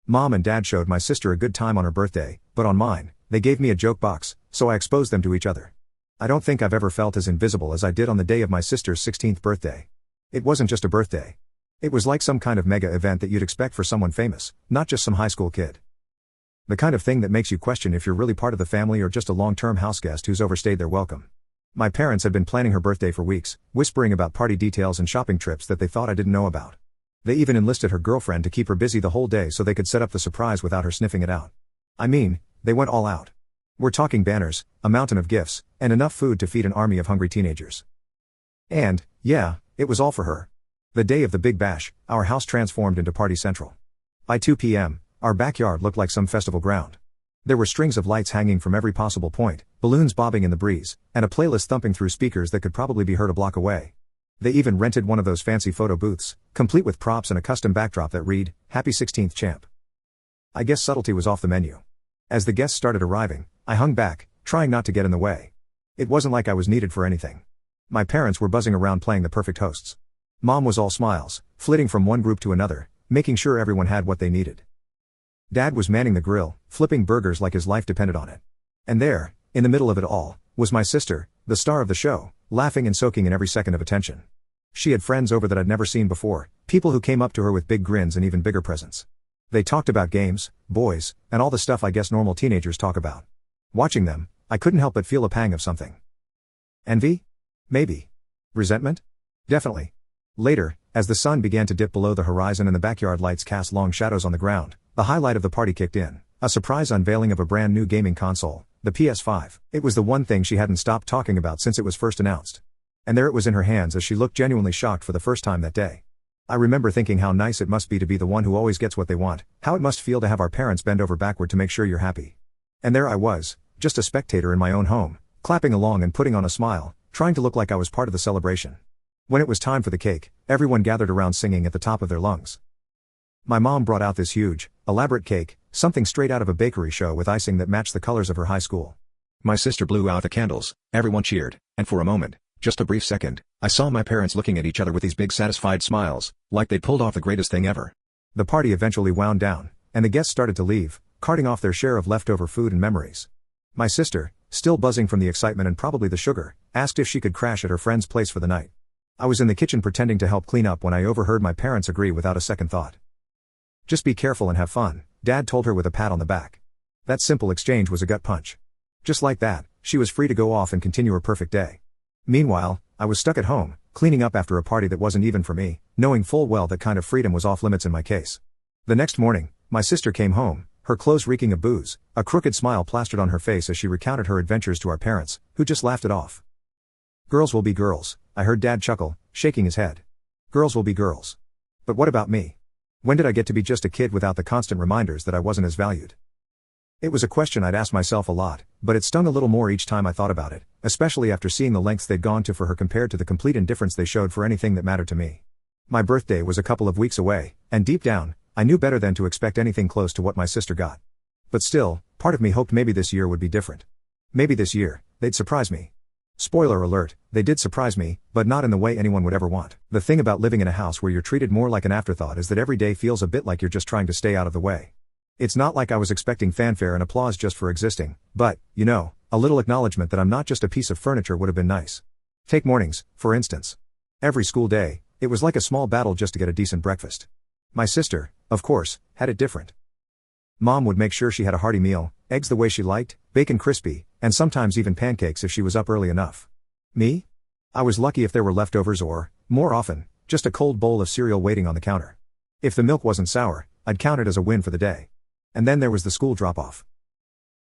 Mom and Dad showed my sister a good time on her birthday, but on mine, they gave me a joke box, so I exposed them to each other. I don't think I've ever felt as invisible as I did on the day of my sister's 16th birthday. It wasn't just a birthday. It was like some kind of mega event that you'd expect for someone famous, not just some high school kid. The kind of thing that makes you question if you're really part of the family or just a long-term house guest who's overstayed their welcome. My parents had been planning her birthday for weeks, whispering about party details and shopping trips that they thought I didn't know about. They even enlisted her girlfriend to keep her busy the whole day so they could set up the surprise without her sniffing it out. I mean, they went all out. We're talking banners, a mountain of gifts, and enough food to feed an army of hungry teenagers. And, yeah, it was all for her. The day of the Big Bash, our house transformed into Party Central. By 2 p.m., our backyard looked like some festival ground. There were strings of lights hanging from every possible point, balloons bobbing in the breeze, and a playlist thumping through speakers that could probably be heard a block away. They even rented one of those fancy photo booths, complete with props and a custom backdrop that read, "Happy 16th Champ." I guess subtlety was off the menu. As the guests started arriving, I hung back, trying not to get in the way. It wasn't like I was needed for anything. My parents were buzzing around playing the perfect hosts. Mom was all smiles, flitting from one group to another, making sure everyone had what they needed. Dad was manning the grill, flipping burgers like his life depended on it. And there, in the middle of it all, was my sister, the star of the show, laughing and soaking in every second of attention. She had friends over that I'd never seen before, people who came up to her with big grins and even bigger presents. They talked about games, boys, and all the stuff I guess normal teenagers talk about. Watching them, I couldn't help but feel a pang of something. Envy? Maybe. Resentment? Definitely. Later, as the sun began to dip below the horizon and the backyard lights cast long shadows on the ground, the highlight of the party kicked in, a surprise unveiling of a brand new gaming console, the PS5. It was the one thing she hadn't stopped talking about since it was first announced. And there it was in her hands as she looked genuinely shocked for the first time that day. I remember thinking how nice it must be to be the one who always gets what they want, how it must feel to have our parents bend over backward to make sure you're happy. And there I was, just a spectator in my own home, clapping along and putting on a smile, trying to look like I was part of the celebration. When it was time for the cake, everyone gathered around singing at the top of their lungs. My mom brought out this huge, elaborate cake, something straight out of a bakery show with icing that matched the colors of her high school. My sister blew out the candles, everyone cheered, and for a moment, just a brief second, I saw my parents looking at each other with these big satisfied smiles, like they'd pulled off the greatest thing ever. The party eventually wound down, and the guests started to leave, carting off their share of leftover food and memories. My sister, still buzzing from the excitement and probably the sugar, asked if she could crash at her friend's place for the night. I was in the kitchen pretending to help clean up when I overheard my parents agree without a second thought. "Just be careful and have fun," Dad told her with a pat on the back. That simple exchange was a gut punch. Just like that, she was free to go off and continue her perfect day. Meanwhile, I was stuck at home, cleaning up after a party that wasn't even for me, knowing full well that kind of freedom was off limits in my case. The next morning, my sister came home, her clothes reeking of booze, a crooked smile plastered on her face as she recounted her adventures to our parents, who just laughed it off. "Girls will be girls," I heard Dad chuckle, shaking his head. "Girls will be girls. But what about me? When did I get to be just a kid without the constant reminders that I wasn't as valued?" It was a question I'd asked myself a lot, but it stung a little more each time I thought about it, especially after seeing the lengths they'd gone to for her compared to the complete indifference they showed for anything that mattered to me. My birthday was a couple of weeks away, and deep down, I knew better than to expect anything close to what my sister got. But still, part of me hoped maybe this year would be different. Maybe this year, they'd surprise me. Spoiler alert, they did surprise me, but not in the way anyone would ever want. The thing about living in a house where you're treated more like an afterthought is that every day feels a bit like you're just trying to stay out of the way. It's not like I was expecting fanfare and applause just for existing, but, a little acknowledgement that I'm not just a piece of furniture would have been nice. Take mornings, for instance. Every school day, it was like a small battle just to get a decent breakfast. My sister, of course, had it different. Mom would make sure she had a hearty meal, eggs the way she liked, bacon crispy, and sometimes even pancakes if she was up early enough. Me? I was lucky if there were leftovers or, more often, just a cold bowl of cereal waiting on the counter. If the milk wasn't sour, I'd count it as a win for the day. And then there was the school drop-off.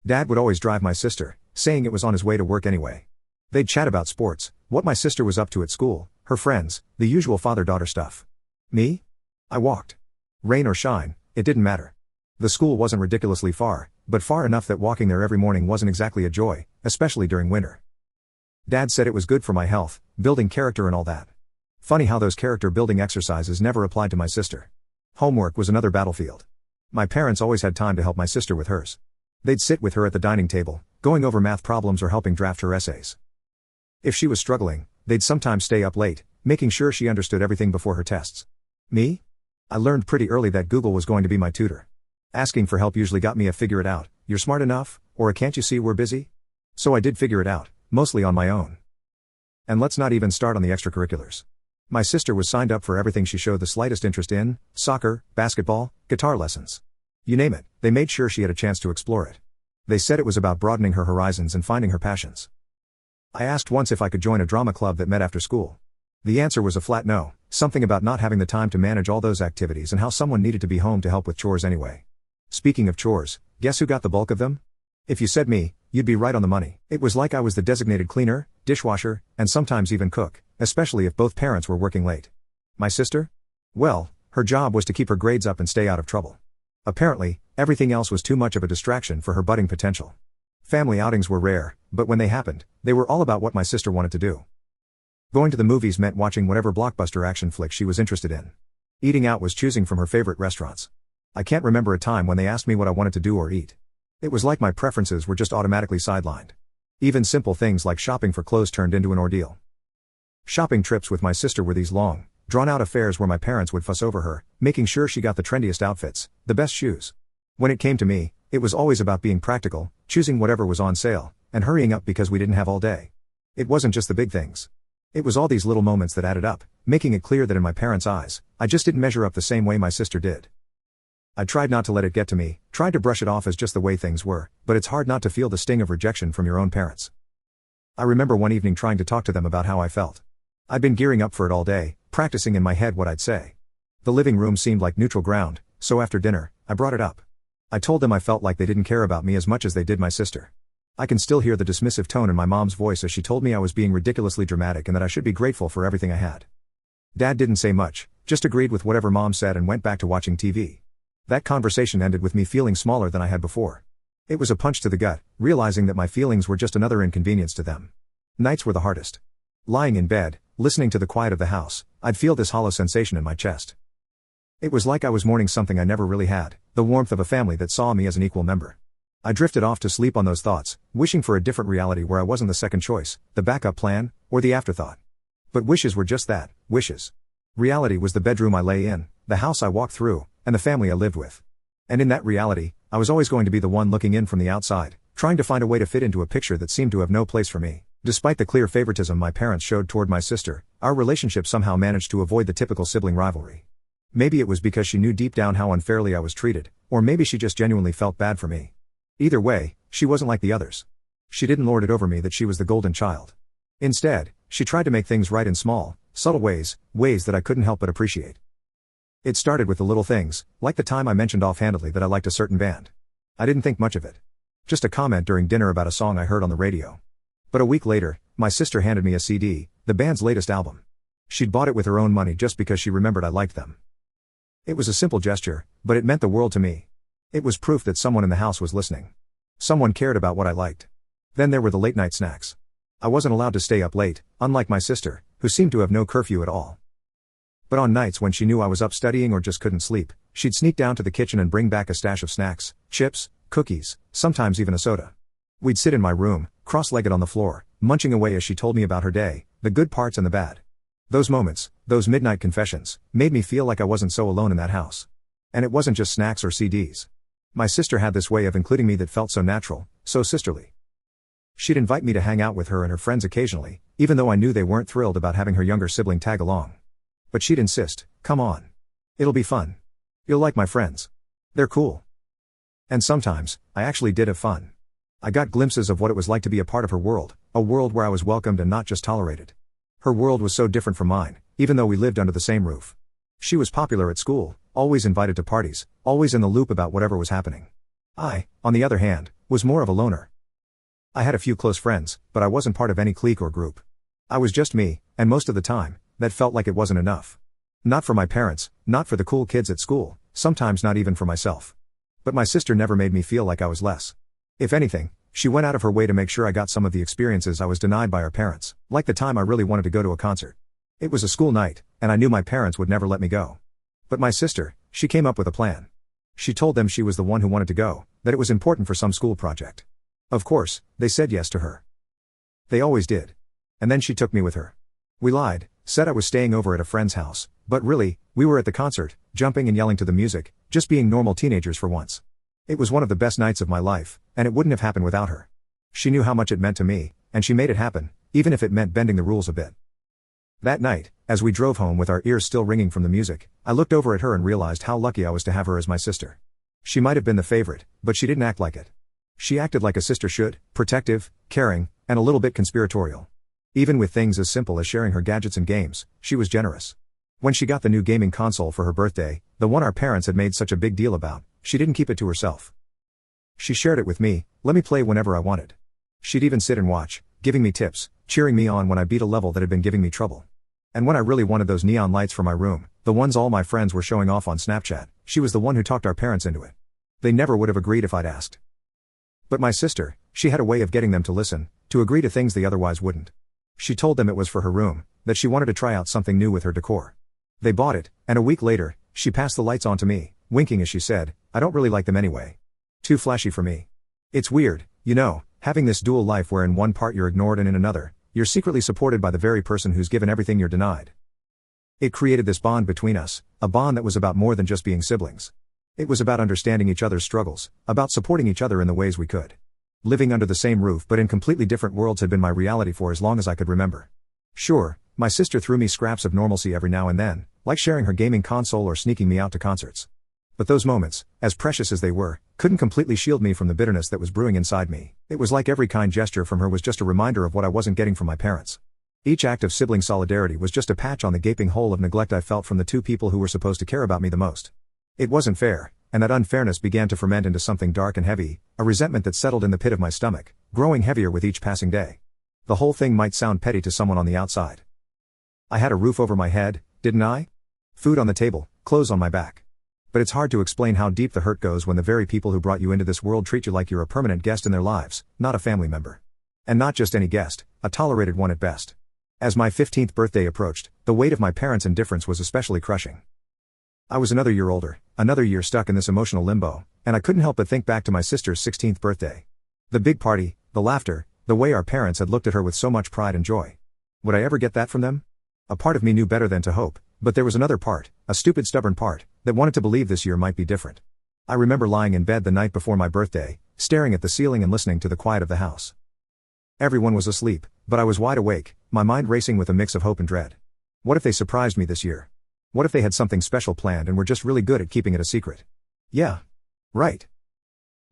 Dad would always drive my sister, saying it was on his way to work anyway. They'd chat about sports, what my sister was up to at school, her friends, the usual father-daughter stuff. Me? I walked. Rain or shine, it didn't matter. The school wasn't ridiculously far, but far enough that walking there every morning wasn't exactly a joy, especially during winter. Dad said it was good for my health, building character and all that. Funny how those character-building exercises never applied to my sister. Homework was another battlefield. My parents always had time to help my sister with hers. They'd sit with her at the dining table, going over math problems or helping draft her essays. If she was struggling, they'd sometimes stay up late, making sure she understood everything before her tests. Me? I learned pretty early that Google was going to be my tutor. Asking for help usually got me a figure it out, you're smart enough, or a can't you see we're busy? So I did figure it out, mostly on my own. And let's not even start on the extracurriculars. My sister was signed up for everything she showed the slightest interest in: soccer, basketball, guitar lessons. You name it, they made sure she had a chance to explore it. They said it was about broadening her horizons and finding her passions. I asked once if I could join a drama club that met after school. The answer was a flat no, something about not having the time to manage all those activities and how someone needed to be home to help with chores anyway. Speaking of chores, guess who got the bulk of them? If you said me, you'd be right on the money. It was like I was the designated cleaner, dishwasher, and sometimes even cook, especially if both parents were working late. My sister? Well, her job was to keep her grades up and stay out of trouble. Apparently, everything else was too much of a distraction for her budding potential. Family outings were rare, but when they happened, they were all about what my sister wanted to do. Going to the movies meant watching whatever blockbuster action flick she was interested in. Eating out was choosing from her favorite restaurants. I can't remember a time when they asked me what I wanted to do or eat. It was like my preferences were just automatically sidelined. Even simple things like shopping for clothes turned into an ordeal. Shopping trips with my sister were these long, drawn-out affairs where my parents would fuss over her, making sure she got the trendiest outfits, the best shoes. When it came to me, it was always about being practical, choosing whatever was on sale, and hurrying up because we didn't have all day. It wasn't just the big things. It was all these little moments that added up, making it clear that in my parents' eyes, I just didn't measure up the same way my sister did. I tried not to let it get to me, tried to brush it off as just the way things were, but it's hard not to feel the sting of rejection from your own parents. I remember one evening trying to talk to them about how I felt. I'd been gearing up for it all day, practicing in my head what I'd say. The living room seemed like neutral ground, so after dinner, I brought it up. I told them I felt like they didn't care about me as much as they did my sister. I can still hear the dismissive tone in my mom's voice as she told me I was being ridiculously dramatic and that I should be grateful for everything I had. Dad didn't say much, just agreed with whatever Mom said and went back to watching TV. That conversation ended with me feeling smaller than I had before. It was a punch to the gut, realizing that my feelings were just another inconvenience to them. Nights were the hardest. Lying in bed, listening to the quiet of the house, I'd feel this hollow sensation in my chest. It was like I was mourning something I never really had, the warmth of a family that saw me as an equal member. I drifted off to sleep on those thoughts, wishing for a different reality where I wasn't the second choice, the backup plan, or the afterthought. But wishes were just that, wishes. Reality was the bedroom I lay in, the house I walked through, and the family I lived with. And in that reality, I was always going to be the one looking in from the outside, trying to find a way to fit into a picture that seemed to have no place for me. Despite the clear favoritism my parents showed toward my sister, our relationship somehow managed to avoid the typical sibling rivalry. Maybe it was because she knew deep down how unfairly I was treated, or maybe she just genuinely felt bad for me. Either way, she wasn't like the others. She didn't lord it over me that she was the golden child. Instead, she tried to make things right in small, subtle ways that I couldn't help but appreciate. It started with the little things, like the time I mentioned offhandedly that I liked a certain band. I didn't think much of it. Just a comment during dinner about a song I heard on the radio. But a week later, my sister handed me a CD, the band's latest album. She'd bought it with her own money just because she remembered I liked them. It was a simple gesture, but it meant the world to me. It was proof that someone in the house was listening. Someone cared about what I liked. Then there were the late-night snacks. I wasn't allowed to stay up late, unlike my sister, who seemed to have no curfew at all. But on nights when she knew I was up studying or just couldn't sleep, she'd sneak down to the kitchen and bring back a stash of snacks, chips, cookies, sometimes even a soda. We'd sit in my room, cross-legged on the floor, munching away as she told me about her day, the good parts and the bad. Those moments, those midnight confessions, made me feel like I wasn't so alone in that house. And it wasn't just snacks or CDs. My sister had this way of including me that felt so natural, so sisterly. She'd invite me to hang out with her and her friends occasionally, even though I knew they weren't thrilled about having her younger sibling tag along. But she'd insist, "Come on. It'll be fun. You'll like my friends. They're cool." And sometimes, I actually did have fun. I got glimpses of what it was like to be a part of her world, a world where I was welcomed and not just tolerated. Her world was so different from mine, even though we lived under the same roof. She was popular at school, always invited to parties, always in the loop about whatever was happening. I, on the other hand, was more of a loner. I had a few close friends, but I wasn't part of any clique or group. I was just me, and most of the time, that felt like it wasn't enough. Not for my parents, not for the cool kids at school, sometimes not even for myself. But my sister never made me feel like I was less. If anything, she went out of her way to make sure I got some of the experiences I was denied by our parents, like the time I really wanted to go to a concert. It was a school night, and I knew my parents would never let me go. But my sister, she came up with a plan. She told them she was the one who wanted to go, that it was important for some school project. Of course, they said yes to her. They always did. And then she took me with her. We lied, said I was staying over at a friend's house, but really, we were at the concert, jumping and yelling to the music, Just being normal teenagers for once. It was one of the best nights of my life, and it wouldn't have happened without her. She knew how much it meant to me, and she made it happen, even if it meant bending the rules a bit. That night, as we drove home with our ears still ringing from the music, I looked over at her and realized how lucky I was to have her as my sister. She might have been the favorite, but she didn't act like it. She acted like a sister should, protective, caring, and a little bit conspiratorial. Even with things as simple as sharing her gadgets and games, she was generous. When she got the new gaming console for her birthday, the one our parents had made such a big deal about, she didn't keep it to herself. She shared it with me, let me play whenever I wanted. She'd even sit and watch, giving me tips, cheering me on when I beat a level that had been giving me trouble. And when I really wanted those neon lights for my room, the ones all my friends were showing off on Snapchat, she was the one who talked our parents into it. They never would have agreed if I'd asked. But my sister, she had a way of getting them to listen, to agree to things they otherwise wouldn't. She told them it was for her room, that she wanted to try out something new with her decor. They bought it, and a week later, she passed the lights on to me, winking as she said, I don't really like them anyway. Too flashy for me. It's weird, you know, having this dual life where in one part you're ignored and in another, you're secretly supported by the very person who's given everything you're denied. It created this bond between us, a bond that was about more than just being siblings. It was about understanding each other's struggles, about supporting each other in the ways we could. Living under the same roof but in completely different worlds had been my reality for as long as I could remember. Sure, my sister threw me scraps of normalcy every now and then, like sharing her gaming console or sneaking me out to concerts. But those moments, as precious as they were, couldn't completely shield me from the bitterness that was brewing inside me. It was like every kind gesture from her was just a reminder of what I wasn't getting from my parents. Each act of sibling solidarity was just a patch on the gaping hole of neglect I felt from the two people who were supposed to care about me the most. It wasn't fair, and that unfairness began to ferment into something dark and heavy, a resentment that settled in the pit of my stomach, growing heavier with each passing day. The whole thing might sound petty to someone on the outside. I had a roof over my head, didn't I? Food on the table, clothes on my back. But it's hard to explain how deep the hurt goes when the very people who brought you into this world treat you like you're a permanent guest in their lives, not a family member. And not just any guest, a tolerated one at best. As my 15th birthday approached, the weight of my parents' indifference was especially crushing. I was another year older, another year stuck in this emotional limbo, and I couldn't help but think back to my sister's 16th birthday. The big party, the laughter, the way our parents had looked at her with so much pride and joy. Would I ever get that from them? A part of me knew better than to hope, but there was another part, a stupid stubborn part, that wanted to believe this year might be different. I remember lying in bed the night before my birthday, staring at the ceiling and listening to the quiet of the house. Everyone was asleep, but I was wide awake, my mind racing with a mix of hope and dread. What if they surprised me this year? What if they had something special planned and were just really good at keeping it a secret? Yeah. Right.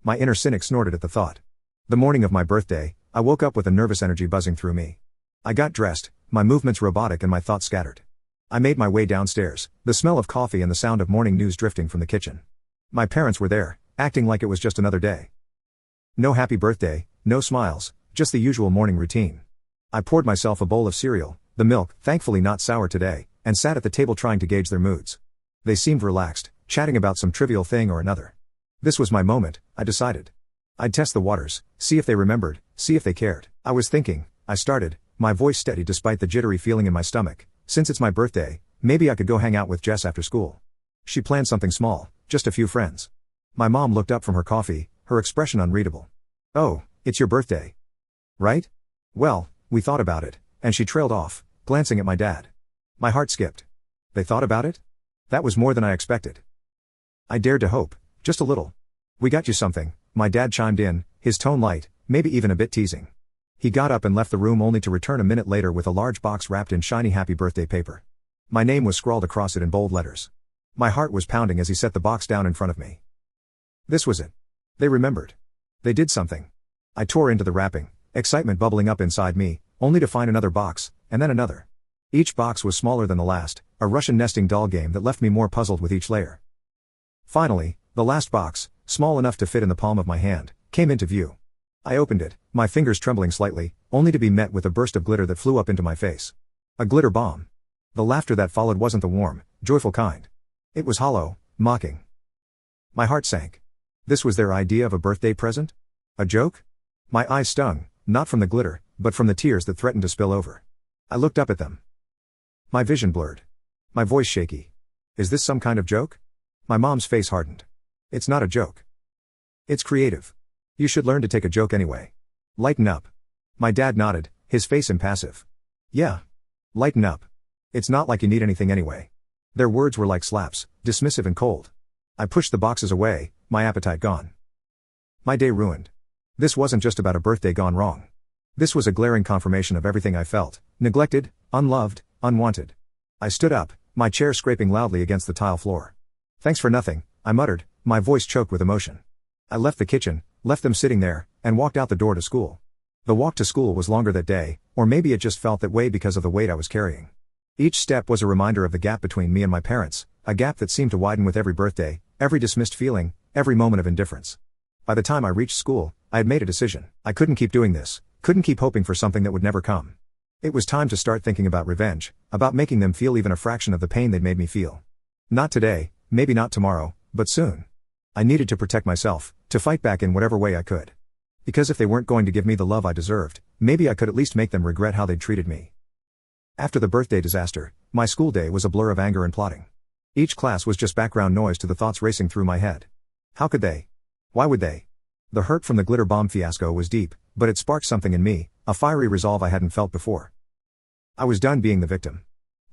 My inner cynic snorted at the thought. The morning of my birthday, I woke up with a nervous energy buzzing through me. I got dressed, my movements robotic and my thoughts scattered. I made my way downstairs, the smell of coffee and the sound of morning news drifting from the kitchen. My parents were there, acting like it was just another day. No happy birthday, no smiles, just the usual morning routine. I poured myself a bowl of cereal, the milk, thankfully not sour today, and sat at the table trying to gauge their moods. They seemed relaxed, chatting about some trivial thing or another. This was my moment, I decided. I'd test the waters, see if they remembered, see if they cared. I was thinking, I started, my voice steady despite the jittery feeling in my stomach. Since it's my birthday, maybe I could go hang out with Jess after school. She planned something small, just a few friends. My mom looked up from her coffee, her expression unreadable. Oh, it's your birthday. Right? Well, we thought about it, and she trailed off, glancing at my dad. My heart skipped. They thought about it? That was more than I expected. I dared to hope, just a little. We got you something, my dad chimed in, his tone light, maybe even a bit teasing. He got up and left the room only to return a minute later with a large box wrapped in shiny happy birthday paper. My name was scrawled across it in bold letters. My heart was pounding as he set the box down in front of me. This was it. They remembered. They did something. I tore into the wrapping, excitement bubbling up inside me, only to find another box, and then another. Each box was smaller than the last, a Russian nesting doll game that left me more puzzled with each layer. Finally, the last box, small enough to fit in the palm of my hand, came into view. I opened it, my fingers trembling slightly, only to be met with a burst of glitter that flew up into my face. A glitter bomb. The laughter that followed wasn't the warm, joyful kind. It was hollow, mocking. My heart sank. This was their idea of a birthday present? A joke? My eyes stung, not from the glitter, but from the tears that threatened to spill over. I looked up at them. My vision blurred. My voice shaky. Is this some kind of joke? My mom's face hardened. It's not a joke. It's creative. You should learn to take a joke anyway. Lighten up. My dad nodded, his face impassive. Yeah. Lighten up. It's not like you need anything anyway. Their words were like slaps, dismissive and cold. I pushed the boxes away, my appetite gone. My day ruined. This wasn't just about a birthday gone wrong. This was a glaring confirmation of everything I felt: neglected, unloved, unwanted. I stood up, my chair scraping loudly against the tile floor. "Thanks for nothing," I muttered, my voice choked with emotion. I left the kitchen, left them sitting there, and walked out the door to school. The walk to school was longer that day, or maybe it just felt that way because of the weight I was carrying. Each step was a reminder of the gap between me and my parents, a gap that seemed to widen with every birthday, every dismissed feeling, every moment of indifference. By the time I reached school, I had made a decision. I couldn't keep doing this, couldn't keep hoping for something that would never come. It was time to start thinking about revenge, about making them feel even a fraction of the pain they'd made me feel. Not today, maybe not tomorrow, but soon. I needed to protect myself, to fight back in whatever way I could. Because if they weren't going to give me the love I deserved, maybe I could at least make them regret how they'd treated me. After the birthday disaster, my school day was a blur of anger and plotting. Each class was just background noise to the thoughts racing through my head. How could they? Why would they? The hurt from the glitter bomb fiasco was deep, but it sparked something in me, a fiery resolve I hadn't felt before. I was done being the victim.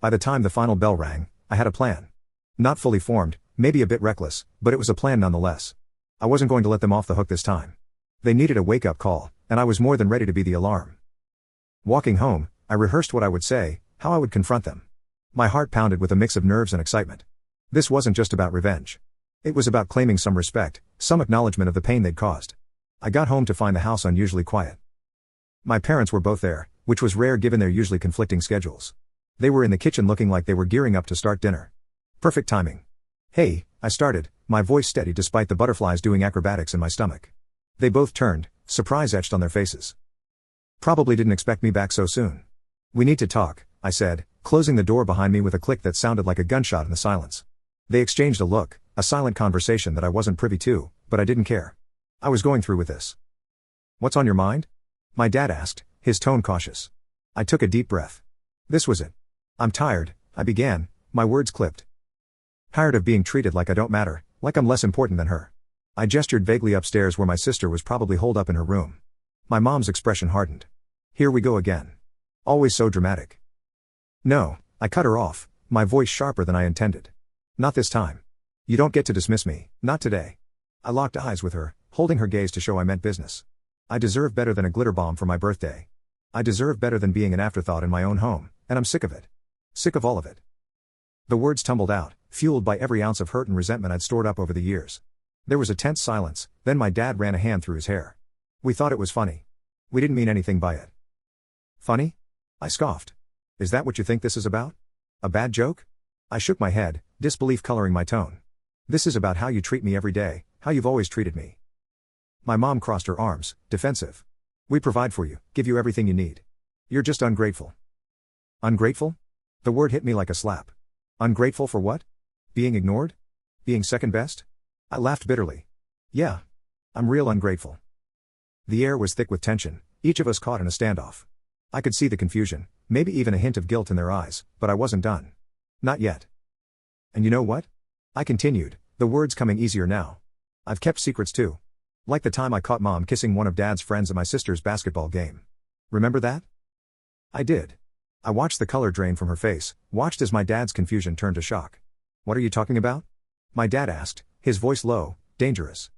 By the time the final bell rang, I had a plan. Not fully formed, maybe a bit reckless, but it was a plan nonetheless. I wasn't going to let them off the hook this time. They needed a wake-up call, and I was more than ready to be the alarm. Walking home, I rehearsed what I would say, how I would confront them. My heart pounded with a mix of nerves and excitement. This wasn't just about revenge. It was about claiming some respect, some acknowledgement of the pain they'd caused. I got home to find the house unusually quiet. My parents were both there, which was rare given their usually conflicting schedules. They were in the kitchen looking like they were gearing up to start dinner. Perfect timing. "Hey," I started, my voice steady despite the butterflies doing acrobatics in my stomach. They both turned, surprise etched on their faces. Probably didn't expect me back so soon. "We need to talk," I said, closing the door behind me with a click that sounded like a gunshot in the silence. They exchanged a look, a silent conversation that I wasn't privy to, but I didn't care. I was going through with this. "What's on your mind?" my dad asked, his tone cautious. I took a deep breath. This was it. "I'm tired," I began, my words clipped. "Tired of being treated like I don't matter, like I'm less important than her." I gestured vaguely upstairs where my sister was probably holed up in her room. My mom's expression hardened. "Here we go again. Always so dramatic." "No," I cut her off, my voice sharper than I intended. "Not this time. You don't get to dismiss me, not today." I locked eyes with her, holding her gaze to show I meant business. I deserve better than a glitter bomb for my birthday. I deserve better than being an afterthought in my own home, and I'm sick of it. Sick of all of it. The words tumbled out, fueled by every ounce of hurt and resentment I'd stored up over the years. There was a tense silence, then my dad ran a hand through his hair. "We thought it was funny. We didn't mean anything by it." "Funny?" I scoffed. "Is that what you think this is about? A bad joke?" I shook my head, disbelief coloring my tone. "This is about how you treat me every day, how you've always treated me." My mom crossed her arms, defensive. "We provide for you, give you everything you need. You're just ungrateful." Ungrateful? The word hit me like a slap. Ungrateful for what? Being ignored? Being second best? I laughed bitterly. "Yeah. I'm real ungrateful." The air was thick with tension, each of us caught in a standoff. I could see the confusion, maybe even a hint of guilt in their eyes, but I wasn't done. Not yet. "And you know what?" I continued, the words coming easier now. "I've kept secrets too. Like the time I caught Mom kissing one of Dad's friends at my sister's basketball game. Remember that?" I did. I watched the color drain from her face, watched as my dad's confusion turned to shock. "What are you talking about?" my dad asked, his voice low, dangerous.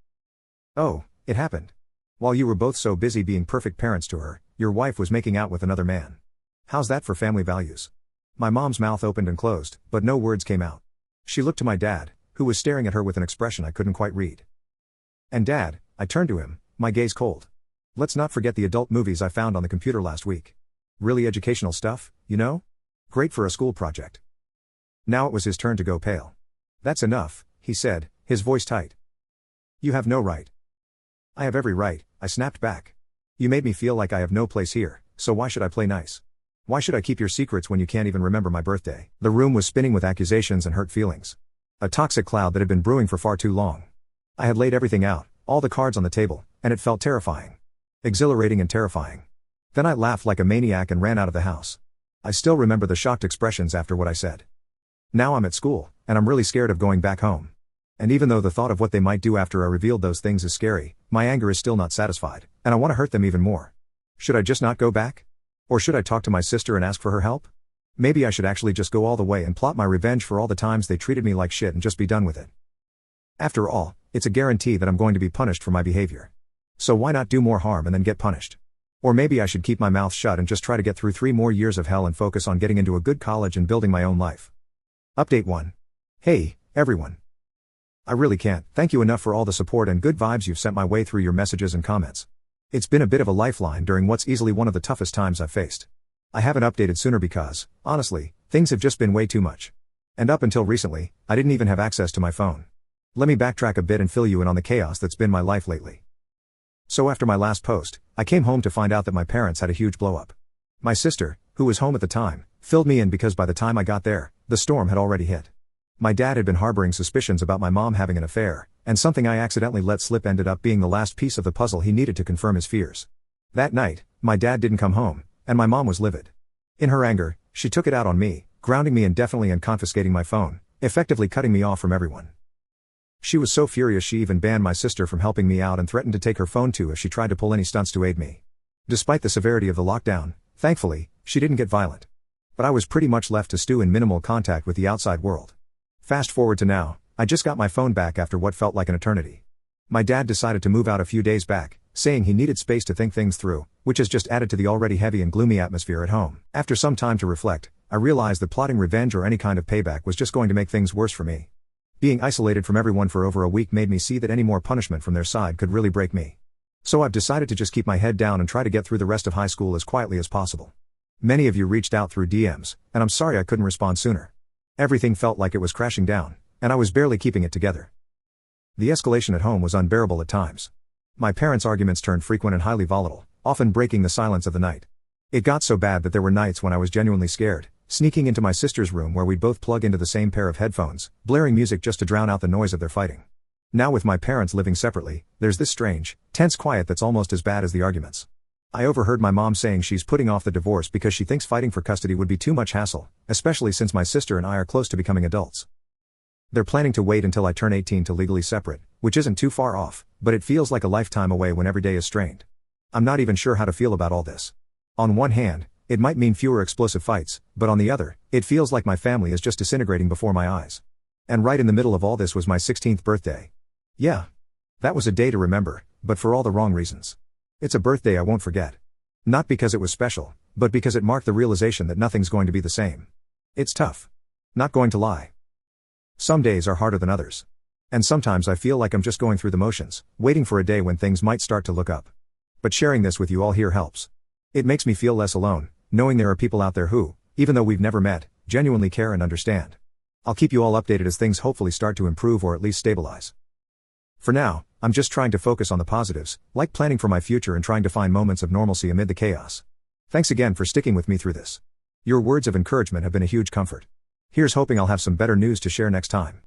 "Oh, it happened. While you were both so busy being perfect parents to her, your wife was making out with another man. How's that for family values?" My mom's mouth opened and closed, but no words came out. She looked to my dad, who was staring at her with an expression I couldn't quite read. "And Dad," I turned to him, my gaze cold. "Let's not forget the adult movies I found on the computer last week. Really educational stuff, you know? Great for a school project." Now it was his turn to go pale. "That's enough," he said, his voice tight. "You have no right." "I have every right," I snapped back. "You made me feel like I have no place here, so why should I play nice? Why should I keep your secrets when you can't even remember my birthday?" The room was spinning with accusations and hurt feelings. A toxic cloud that had been brewing for far too long. I had laid everything out, all the cards on the table, and it felt terrifying. Exhilarating and terrifying. Then I laughed like a maniac and ran out of the house. I still remember the shocked expressions after what I said. Now I'm at school, and I'm really scared of going back home. And even though the thought of what they might do after I revealed those things is scary, my anger is still not satisfied, and I want to hurt them even more. Should I just not go back? Or should I talk to my sister and ask for her help? Maybe I should actually just go all the way and plot my revenge for all the times they treated me like shit and just be done with it. After all, it's a guarantee that I'm going to be punished for my behavior. So why not do more harm and then get punished? Or maybe I should keep my mouth shut and just try to get through 3 more years of hell and focus on getting into a good college and building my own life. Update 1. Hey, everyone. I really can't thank you enough for all the support and good vibes you've sent my way through your messages and comments. It's been a bit of a lifeline during what's easily one of the toughest times I've faced. I haven't updated sooner because, honestly, things have just been way too much. And up until recently, I didn't even have access to my phone. Let me backtrack a bit and fill you in on the chaos that's been my life lately. So after my last post, I came home to find out that my parents had a huge blow-up. My sister, who was home at the time, filled me in because by the time I got there, the storm had already hit. My dad had been harboring suspicions about my mom having an affair, and something I accidentally let slip ended up being the last piece of the puzzle he needed to confirm his fears. That night, my dad didn't come home, and my mom was livid. In her anger, she took it out on me, grounding me indefinitely and confiscating my phone, effectively cutting me off from everyone. She was so furious she even banned my sister from helping me out and threatened to take her phone too if she tried to pull any stunts to aid me. Despite the severity of the lockdown, thankfully, she didn't get violent. But I was pretty much left to stew in minimal contact with the outside world. Fast forward to now, I just got my phone back after what felt like an eternity. My dad decided to move out a few days back, saying he needed space to think things through, which has just added to the already heavy and gloomy atmosphere at home. After some time to reflect, I realized that plotting revenge or any kind of payback was just going to make things worse for me. Being isolated from everyone for over a week made me see that any more punishment from their side could really break me. So I've decided to just keep my head down and try to get through the rest of high school as quietly as possible. Many of you reached out through DMs, and I'm sorry I couldn't respond sooner. Everything felt like it was crashing down, and I was barely keeping it together. The escalation at home was unbearable at times. My parents' arguments turned frequent and highly volatile, often breaking the silence of the night. It got so bad that there were nights when I was genuinely scared, sneaking into my sister's room where we'd both plug into the same pair of headphones, blaring music just to drown out the noise of their fighting. Now with my parents living separately, there's this strange, tense quiet that's almost as bad as the arguments. I overheard my mom saying she's putting off the divorce because she thinks fighting for custody would be too much hassle, especially since my sister and I are close to becoming adults. They're planning to wait until I turn 18 to legally separate, which isn't too far off, but it feels like a lifetime away when every day is strained. I'm not even sure how to feel about all this. On one hand, it might mean fewer explosive fights, but on the other, it feels like my family is just disintegrating before my eyes. And right in the middle of all this was my 16th birthday. Yeah. That was a day to remember, but for all the wrong reasons. It's a birthday I won't forget. Not because it was special, but because it marked the realization that nothing's going to be the same. It's tough. Not going to lie. Some days are harder than others. And sometimes I feel like I'm just going through the motions, waiting for a day when things might start to look up. But sharing this with you all here helps. It makes me feel less alone, knowing there are people out there who, even though we've never met, genuinely care and understand. I'll keep you all updated as things hopefully start to improve or at least stabilize. For now, I'm just trying to focus on the positives, like planning for my future and trying to find moments of normalcy amid the chaos. Thanks again for sticking with me through this. Your words of encouragement have been a huge comfort. Here's hoping I'll have some better news to share next time.